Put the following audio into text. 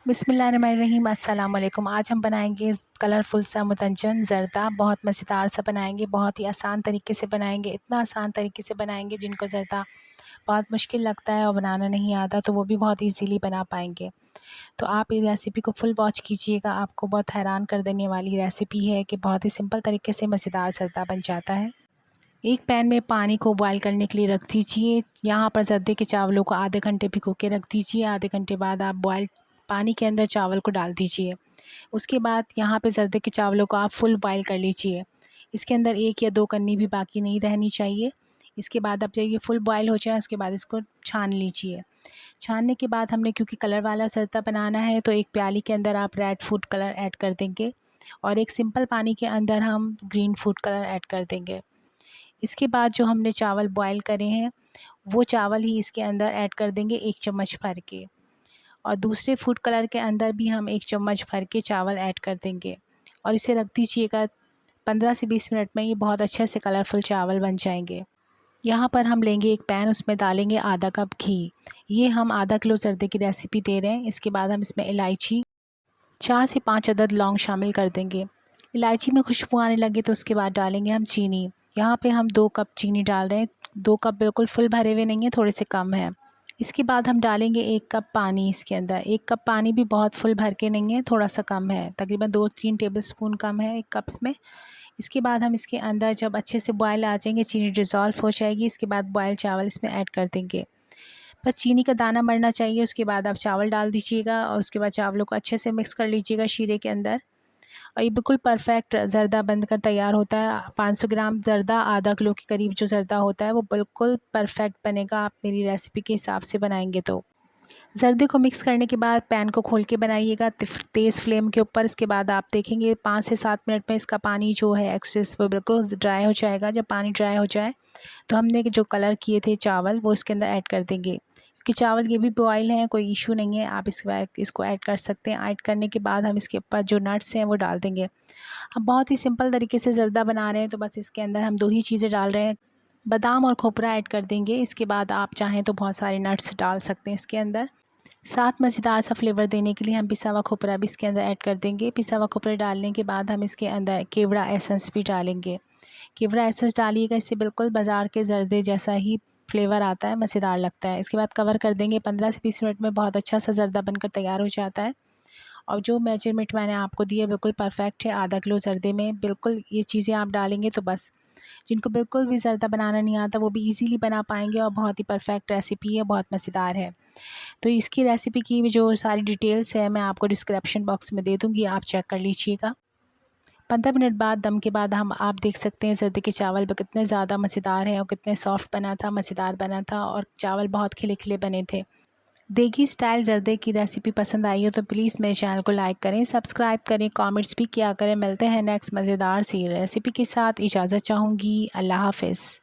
बिस्मिल्लाहिर्रहमानिर्रहीम अस्सलाम वालेकुम। आज हम बनाएंगे कलरफुल सा मुतंजन ज़र्दा। बहुत मज़ेदार सा बनाएंगे, बहुत ही आसान तरीके से बनाएंगे। इतना आसान तरीके से बनाएंगे जिनको ज़र्दा बहुत मुश्किल लगता है और बनाना नहीं आता तो वो भी बहुत इजीली बना पाएंगे। तो आप ये रेसिपी को फुल वॉच कीजिएगा, आपको बहुत हैरान कर देने वाली रेसिपी है कि बहुत ही सिंपल तरीके से मज़ेदार ज़र्दा बन जाता है। एक पैन में पानी को बॉयल करने के लिए रख दीजिए। यहाँ पर ज़र्दे के चावलों को आधे घंटे भिगो के रख दीजिए। आधे घंटे बाद आप बॉयल पानी के अंदर चावल को डाल दीजिए। उसके बाद यहाँ पे ज़र्दे के चावलों को आप फुल बॉयल कर लीजिए। इसके अंदर 1 या 2 कन्नी भी बाकी नहीं रहनी चाहिए। इसके बाद अब जब ये फुल बॉयल हो जाए उसके बाद इसको छान लीजिए। छानने के बाद हमने क्योंकि कलर वाला ज़र्दा बनाना है तो एक प्याली के अंदर आप रेड फूड कलर ऐड कर देंगे और एक सिंपल पानी के अंदर हम ग्रीन फूड कलर ऐड कर देंगे। इसके बाद जो हमने चावल बॉयल करे हैं वो चावल ही इसके अंदर ऐड कर देंगे 1 चम्मच भर के, और दूसरे फूड कलर के अंदर भी हम 1 चम्मच भर के चावल ऐड कर देंगे और इसे रख दीजिएगा। 15 से 20 मिनट में ये बहुत अच्छे से कलरफुल चावल बन जाएंगे। यहाँ पर हम लेंगे एक पैन, उसमें डालेंगे आधा कप घी। ये हम आधा किलो ज़र्दे की रेसिपी दे रहे हैं। इसके बाद हम इसमें इलायची 4 से 5 अदद लौंग शामिल कर देंगे। इलायची में खुशबू आने लगे तो उसके बाद डालेंगे हम चीनी। यहाँ पे हम 2 कप चीनी डाल रहे हैं। 2 कप बिल्कुल फुल भरे हुए नहीं हैं, थोड़े से कम है। इसके बाद हम डालेंगे 1 कप पानी इसके अंदर। 1 कप पानी भी बहुत फुल भर के नहीं है, थोड़ा सा कम है, तकरीबन 2-3 टेबलस्पून कम है 1 कप्स में। इसके बाद हम इसके अंदर जब अच्छे से बॉयल आ जाएंगे, चीनी डिज़ोल्व हो जाएगी, इसके बाद बॉयल चावल इसमें ऐड कर देंगे। बस चीनी का दाना मरना चाहिए। उसके बाद आप चावल डाल दीजिएगा और उसके बाद चावलों को अच्छे से मिक्स कर लीजिएगा शीरे के अंदर। और ये बिल्कुल परफेक्ट ज़र्दा बनकर तैयार होता है। 500 ग्राम ज़र्दा, आधा किलो के करीब जो ज़र्दा होता है वो बिल्कुल परफेक्ट बनेगा आप मेरी रेसिपी के हिसाब से बनाएंगे तो। ज़र्दे को मिक्स करने के बाद पैन को खोल के बनाइएगा तेज़ फ्लेम के ऊपर। इसके बाद आप देखेंगे 5 से 7 मिनट में इसका पानी जो है एक्सेस वो बिल्कुल ड्राई हो जाएगा। जब पानी ड्राई हो जाए तो हमने जो कलर किए थे चावल वो इसके अंदर ऐड कर देंगे। क्योंकि चावल ये भी बॉयल हैं, कोई इशू नहीं है, आप इसको ऐड कर सकते हैं। ऐड करने के बाद हम इसके ऊपर जो नट्स हैं वो डाल देंगे। हम बहुत ही सिंपल तरीके से ज़र्दा बना रहे हैं तो बस इसके अंदर हम 2 ही चीज़ें डाल रहे हैं, बादाम और खोपरा ऐड कर देंगे। इसके बाद आप चाहें तो बहुत सारे नट्स डाल सकते हैं इसके अंदर। साथ मज़ेदार सा फ्लेवर देने के लिए हम पिसा हुआ खोपरा भी इसके अंदर ऐड कर देंगे। पिसा हुआ खोपरा डालने के बाद हम इसके अंदर केवड़ा एसेंस भी डालेंगे। केवड़ा एसेंस डालिएगा, इससे बिल्कुल बाज़ार के ज़र्दे जैसा ही फ्लेवर आता है, मज़ेदार लगता है। इसके बाद कवर कर देंगे। 15 से 20 मिनट में बहुत अच्छा सा ज़र्दा बनकर तैयार हो जाता है। और जो मेजरमेंट मैंने आपको दी है बिल्कुल परफेक्ट है। आधा किलो ज़र्दे में बिल्कुल ये चीज़ें आप डालेंगे तो बस जिनको बिल्कुल भी ज़र्दा बनाना नहीं आता वो भी इजीली बना पाएंगे और बहुत ही परफेक्ट रेसिपी है, बहुत मज़ेदार है। तो इसकी रेसिपी की जो सारी डिटेल्स है मैं आपको डिस्क्रिप्शन बॉक्स में दे दूँगी, आप चेक कर लीजिएगा। 15 मिनट बाद दम के बाद हम आप देख सकते हैं ज़र्दे के चावल भी कितने ज़्यादा मज़ेदार हैं और कितने सॉफ्ट बना था, मज़ेदार बना था और चावल बहुत खिले खिले बने थे। देगी स्टाइल ज़र्दे की रेसिपी पसंद आई हो तो प्लीज़ मेरे चैनल को लाइक करें, सब्सक्राइब करें, कमेंट्स भी किया करें। मिलते हैं नेक्स्ट मज़ेदार सी रेसिपी के साथ। इजाज़त चाहूँगी। अल्लाह हाफ़िज़।